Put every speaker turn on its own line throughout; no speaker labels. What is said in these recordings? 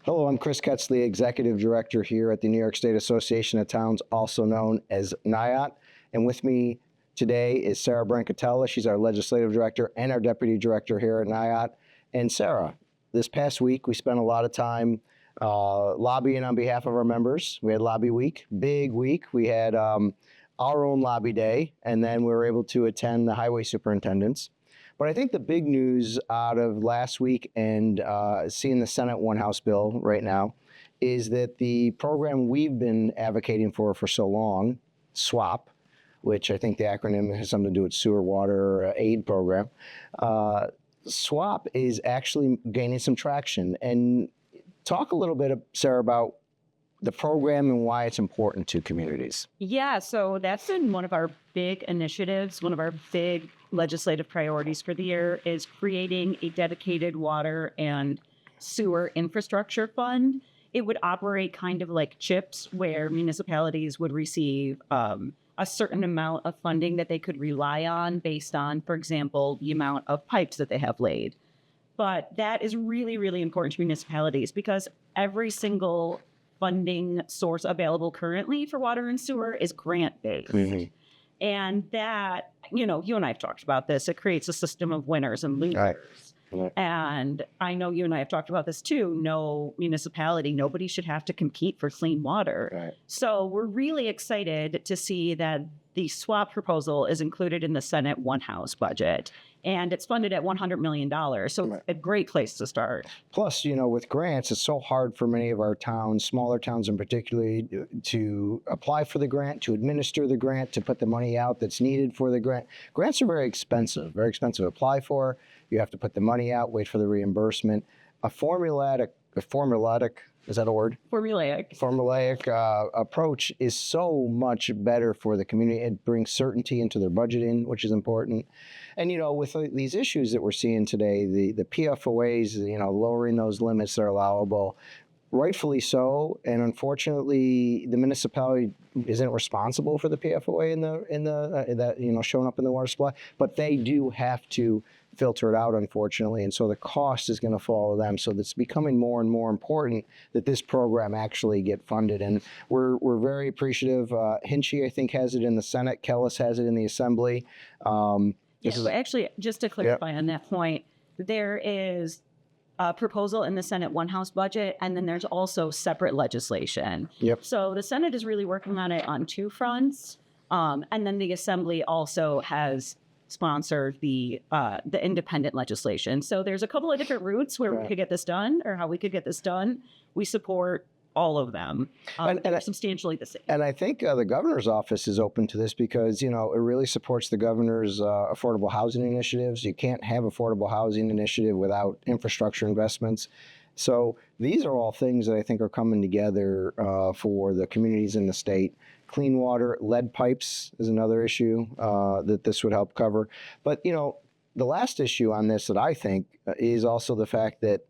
Hello, I'm Chris Koetzle, Executive Director here at the New York State Association of Towns, also known as NYAOT. And with me today is Sarah Brancatella. She's our Legislative Director and our Deputy Director here at NYAOT. And Sarah, this past week we spent a lot of time lobbying on behalf of our members. We had Lobby Week, big week. We had our own Lobby Day, and then we were able to attend the Highway Superintendents. But I think the big news out of last week and seeing the Senate One House bill right now is that the program we've been advocating for so long, SWAP, which I think the acronym has something to do with Sewer Water Aid Program, SWAP is actually gaining some traction. And talk a little bit, Sarah, about the program and why it's important to communities.
Yeah, so that's been one of our big initiatives. One of our big legislative priorities for the year is creating a dedicated water and sewer infrastructure fund. It would operate kind of like CHIPS, where municipalities would receive a certain amount of funding that they could rely on based on, for example, the amount of pipes that they have laid. But that is really, really important to municipalities because every single funding source available currently for water and sewer is grant-based. Mm-hmm. And that, you and I have talked about this, it creates a system of winners and losers. Right. And I know you and I have talked about this too. No municipality, nobody should have to compete for clean water. Right. So we're really excited to see that the SWAP proposal is included in the Senate One House budget. And it's funded at $100 million. So right. A great place to start.
Plus, with grants, it's so hard for many of our towns, smaller towns in particular, to apply for the grant, to administer the grant, to put the money out that's needed for the grant. Grants are very expensive to apply for. You have to put the money out, wait for the reimbursement. A formulaic, is that a word? Formulaic approach is so much better for the community. It brings certainty into their budgeting, which is important. And, with these issues that we're seeing today, the PFOAs, lowering those limits that are allowable, rightfully so. And unfortunately, the municipality isn't responsible for the PFOA in the showing up in the water supply, but they do have to filter it out, unfortunately, and so the cost is going to fall to them. So it's becoming more and more important that this program actually get funded, and we're very appreciative. Hinchey, I think, has it in the Senate. Kellis has it in the Assembly.
Actually, just to clarify on that point, there is a proposal in the Senate One House budget, and then there's also separate legislation. Yep. So the Senate is really working on it on two fronts, and then the Assembly also has sponsored the independent legislation. So there's a couple of different routes where we could get this done, or how we could get this done. We support all of them. And substantially the same.
And I think the governor's office is open to this because, it really supports the governor's affordable housing initiatives. You can't have affordable housing initiative without infrastructure investments. So these are all things that I think are coming together for the communities in the state. Clean water, lead pipes is another issue that this would help cover. But, the last issue on this that I think is also the fact that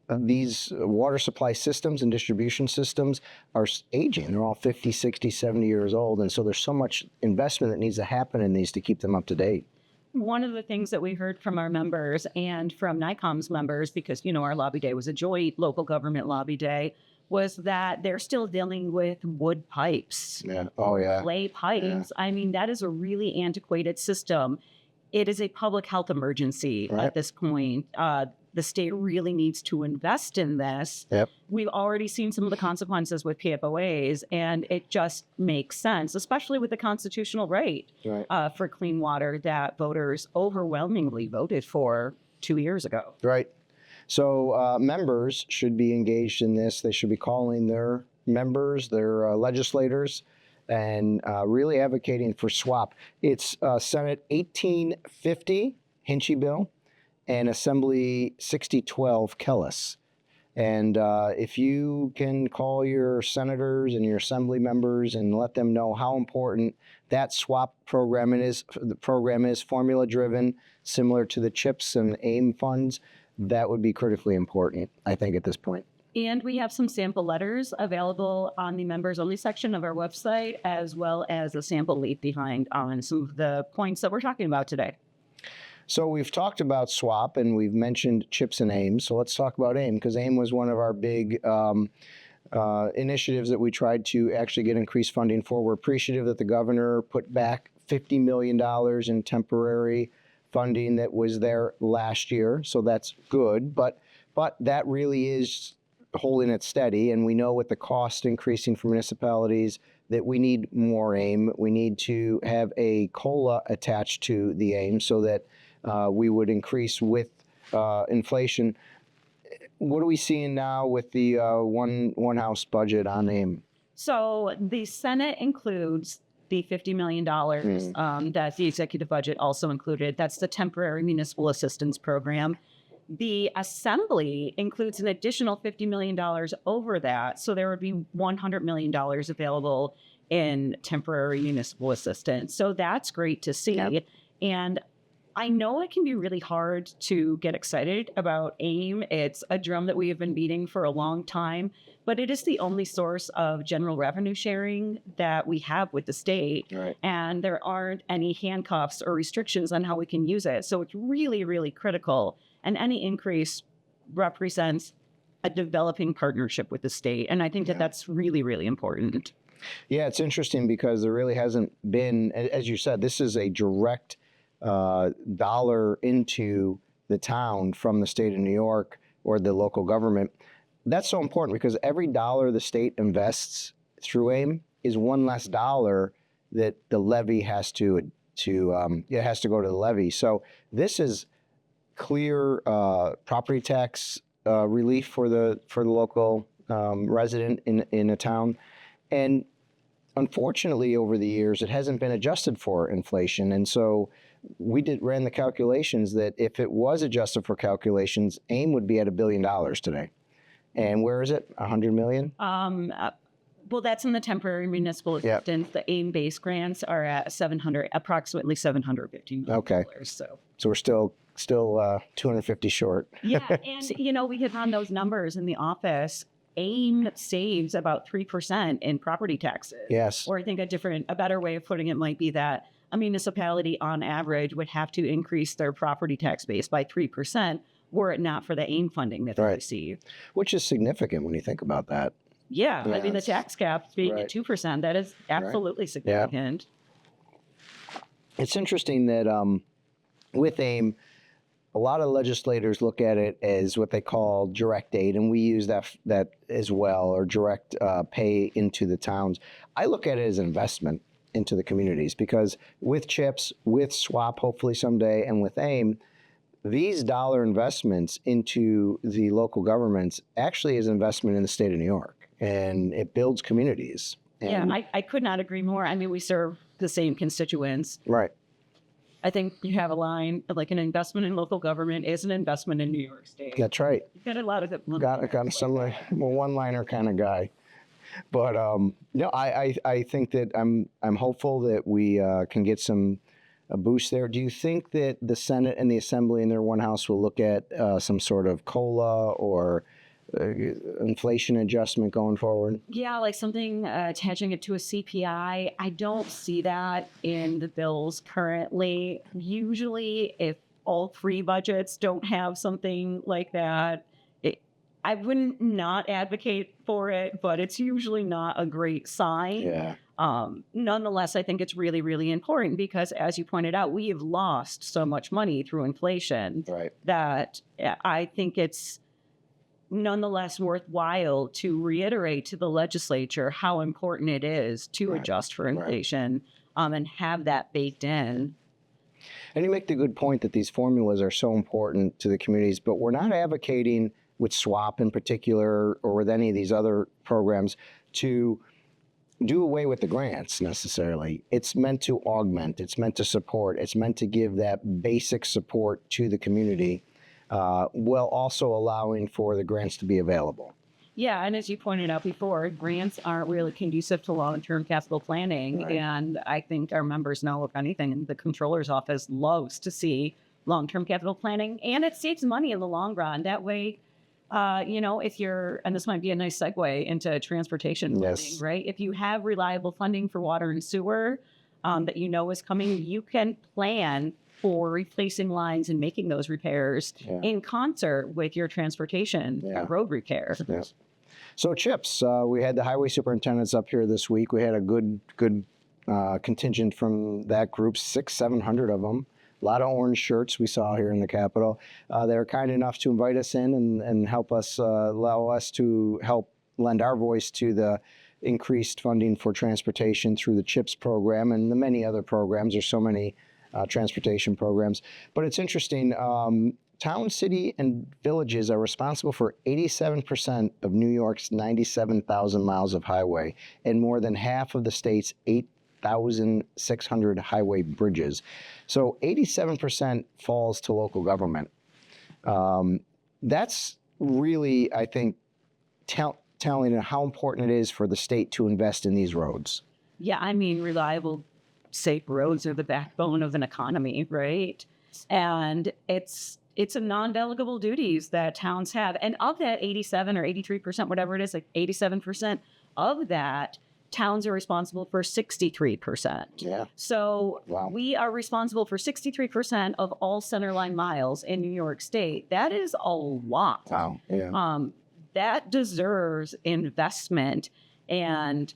these water supply systems and distribution systems are aging. They're all 50, 60, 70 years old. And so there's so much investment that needs to happen in these to keep them up to date.
One of the things that we heard from our members and from NYCOM's members, because, our lobby day was a joint local government lobby day, was that they're still dealing with wood pipes.
Yeah. Oh, yeah.
Clay pipes. Yeah. I mean, that is a really antiquated system. It is a public health emergency at this point. The state really needs to invest in this. Yep. We've already seen some of the consequences with PFOAs, and it just makes sense, especially with the constitutional right for clean water that voters overwhelmingly voted for 2 years ago.
Right. So members should be engaged in this. They should be calling their members, their legislators, and really advocating for SWAP. It's Senate 1850, Hinchey bill, and Assembly 6012, Kellis. And if you can call your senators and your assembly members and let them know how important that SWAP program is, the program is formula-driven, similar to the CHIPS and AIM funds, that would be critically important, I think, at this point.
And we have some sample letters available on the members-only section of our website, as well as a sample leaf behind on some of the points that we're talking about today.
So we've talked about SWAP and we've mentioned CHIPS and AIM. So let's talk about AIM, because AIM was one of our big initiatives that we tried to actually get increased funding for. We're appreciative that the governor put back $50 million in temporary funding that was there last year. So that's good, but that really is holding it steady. And we know with the cost increasing for municipalities that we need more AIM. We need to have a COLA attached to the AIM so that we would increase with inflation. What are we seeing now with the one house budget on AIM?
So the Senate includes the $50 million that the executive budget also included. That's the temporary municipal assistance program. The Assembly includes an additional $50 million over that. So there would be $100 million available in temporary municipal assistance. So that's great to see.
Yep.
And I know it can be really hard to get excited about AIM. It's a drum that we have been beating for a long time, but it is the only source of general revenue sharing that we have with the state.
Right.
And there aren't any handcuffs or restrictions on how we can use it. So it's really, really critical. And any increase represents a developing partnership with the state. And I think that that's really, really important.
Yeah, it's interesting because there really hasn't been, as you said, this is a direct dollar into the town from the state of New York or the local government. That's so important because every dollar the state invests through AIM is one less dollar that the levy has to it has to go to the levy. So this is clear property tax relief for the local resident in a town. And unfortunately, over the years, it hasn't been adjusted for inflation. And so we ran the calculations that if it was adjusted for calculations, AIM would be at $1 billion today. And where is it? 100 million?
Well, that's in the temporary municipal assistance. The AIM-based grants are at approximately $750 million.
Okay.
So
we're still 250 short.
Yeah, and we hit on those numbers in the office. AIM saves about 3% in property taxes.
Yes.
Or I think a better way of putting it might be that a municipality on average would have to increase their property tax base by 3% were it not for the AIM funding that they receive.
Which is significant when you think about that.
Yeah, I mean, the tax cap being at 2%, that is absolutely significant.
Yeah. It's interesting that with AIM, a lot of legislators look at it as what they call direct aid, and we use that as well, or direct pay into the towns. I look at it as an investment into the communities because with CHIPS, with SWAP hopefully someday, and with AIM, these dollar investments into the local governments actually is an investment in the state of New York, and it builds communities. And
I could not agree more. I mean, we serve the same constituents.
Right.
I think you have a line like an investment in local government is an investment in New York State.
That's right.
You've got a lot of
Got some one-liner kind of guy, but I think that I'm hopeful that we can get a boost there. Do you think that the Senate and the Assembly in their one house will look at some sort of COLA or inflation adjustment going forward?
Yeah, like something attaching it to a CPI. I don't see that in the bills currently. Usually, if all three budgets don't have something like that, I wouldn't not advocate for it, but it's usually not a great sign.
Yeah.
Nonetheless, I think it's really, really important because, as you pointed out, we have lost so much money through inflation that I think it's nonetheless worthwhile to reiterate to the legislature how important it is to adjust for inflation and have that baked in.
And you make the good point that these formulas are so important to the communities, but we're not advocating with SWAP in particular or with any of these other programs to do away with the grants necessarily. It's meant to augment, it's meant to support, it's meant to give that basic support to the community while also allowing for the grants to be available.
Yeah, and as you pointed out before, grants aren't really conducive to long-term capital planning. Right. And I think our members know, if anything, the controller's office loves to see long-term capital planning, and it saves money in the long run. That way, if you're, and this might be a nice segue into transportation funding, right? If you have reliable funding for water and sewer that you know is coming, you can plan for replacing lines and making those repairs in concert with your transportation road repair.
Yeah. So CHIPS, we had the highway superintendents up here this week. We had a good contingent from that group, 700 of them. A lot of orange shirts we saw here in the Capitol. They were kind enough to invite us in and help us, allow us to help lend our voice to the increased funding for transportation through the CHIPS program and the many other programs. There's so many transportation programs. But it's interesting, town, city, and villages are responsible for 87% of New York's 97,000 miles of highway and more than half of the state's 8,600 highway bridges. So 87% falls to local government. That's really, I think, telling how important it is for the state to invest in these roads.
Yeah, I mean, reliable, safe roads are the backbone of an economy, right? And it's a non-delegable duties that towns have. And of that 87 or 83%, whatever it is, like 87% of that, towns are responsible for 63%.
Yeah.
So
Wow.
We are responsible for 63% of all centerline miles in New York State. That is a lot.
Wow. Yeah.
That deserves investment. And,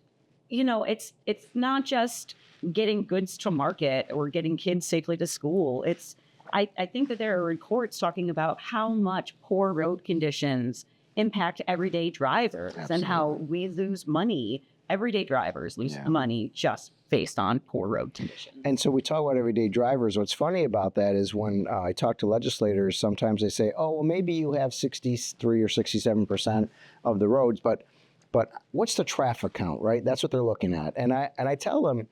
you know, it's not just getting goods to market or getting kids safely to school. I think that there are reports talking about how much poor road conditions impact everyday drivers. Absolutely. And how we lose money. Everyday drivers lose money just based on poor road conditions.
And so we talk about everyday drivers. What's funny about that is when I talk to legislators, sometimes they say, oh, well, maybe you have 63 or 67% of the roads, but what's the traffic count, right? That's what they're looking at. And I tell them,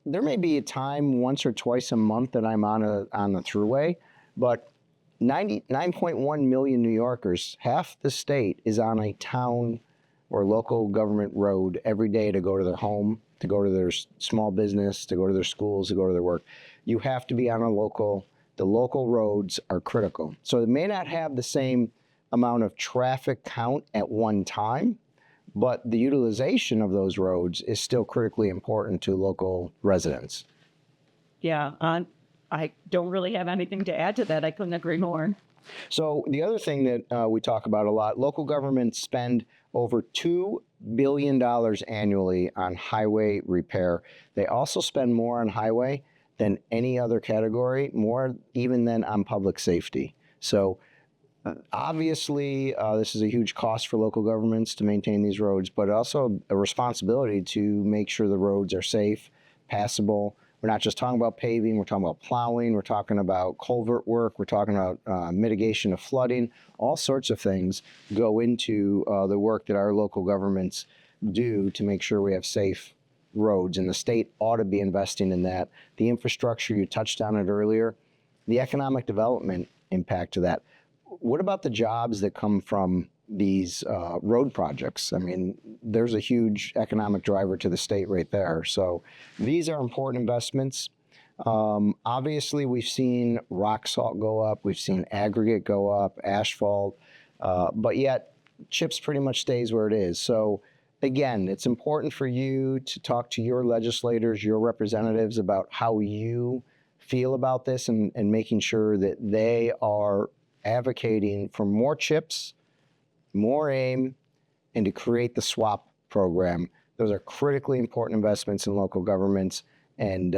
there may be a time once or twice a month that I'm on the thruway, but 99.1 million New Yorkers, half the state, is on a town or local government road every day to go to their home, to go to their small business, to go to their schools, to go to their work. You have to be on the local roads are critical. So it may not have the same amount of traffic count at one time, but the utilization of those roads is still critically important to local residents.
Yeah, I don't really have anything to add to that. I couldn't agree more.
So the other thing that we talk about a lot, local governments spend over $2 billion annually on highway repair. They also spend more on highway than any other category, more even than on public safety. So obviously, this is a huge cost for local governments to maintain these roads, but also a responsibility to make sure the roads are safe, passable. We're not just talking about paving, we're talking about plowing, we're talking about culvert work, we're talking about mitigation of flooding. All sorts of things go into the work that our local governments do to make sure we have safe roads, and the state ought to be investing in that. The infrastructure, you touched on it earlier, the economic development impact of that. What about the jobs that come from these road projects? I mean, there's a huge economic driver to the state right there. So these are important investments. Obviously, we've seen rock salt go up. We've seen aggregate go up, asphalt, but yet CHIPS pretty much stays where it is. So again, it's important for you to talk to your legislators, your representatives about how you feel about this and making sure that they are advocating for more CHIPS, more AIM, and to create the SWAP program. Those are critically important investments in local governments, and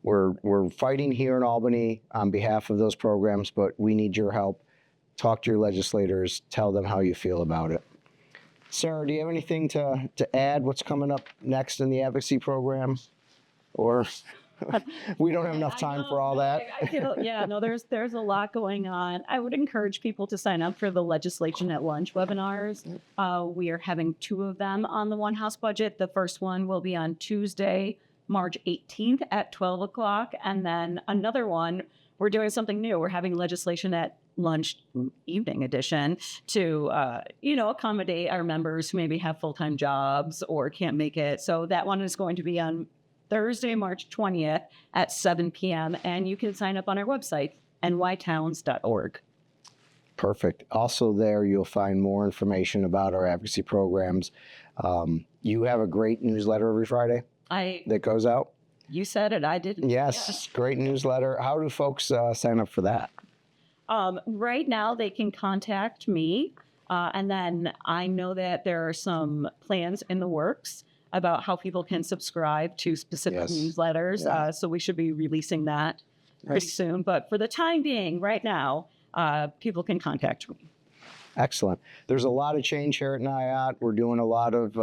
we're fighting here in Albany on behalf of those programs, but we need your help. Talk to your legislators, tell them how you feel about it. Sarah, do you have anything to add? What's coming up next in the advocacy program? Or we don't have enough time for all that?
There's a lot going on. I would encourage people to sign up for the Legislation at Lunch webinars. We are having 2 of them on the One House budget. The first one will be on Tuesday, March 18th at 12 o'clock. And then another one, we're doing something new. We're having Legislation at Lunch evening edition to, accommodate our members who maybe have full-time jobs or can't make it. So that one is going to be on Thursday, March 20th at 7 p.m. And you can sign up on our website, nytowns.org.
Perfect. Also there, you'll find more information about our advocacy programs. You have a great newsletter every Friday that goes out.
You said it. I didn't.
Yes, great newsletter. How do folks sign up for that?
Right now, they can contact me. And then I know that there are some plans in the works about how people can subscribe to specific
Yes.
newsletters.
Yeah.
So we should be releasing that pretty
Nice.
soon. But for the time being, right now, people can contact me.
Excellent. There's a lot of change here at NYAOT. We're doing a lot of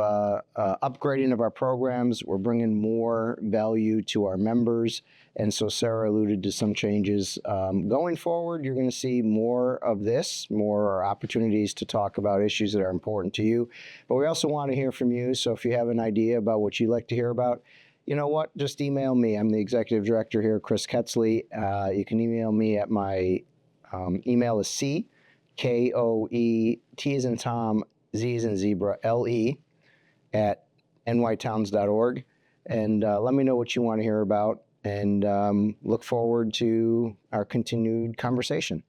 upgrading of our programs. We're bringing more value to our members. And so Sarah alluded to some changes. Going forward, you're going to see more of this, more opportunities to talk about issues that are important to you. But we also want to hear from you. So if you have an idea about what you'd like to hear about, you know what? Just email me. I'm the executive director here, Chris Koetzle. You can email me at my email is KOE, T as in Tom, Z as in zebra, LE at nytowns.org. And let me know what you want to hear about, and look forward to our continued conversation.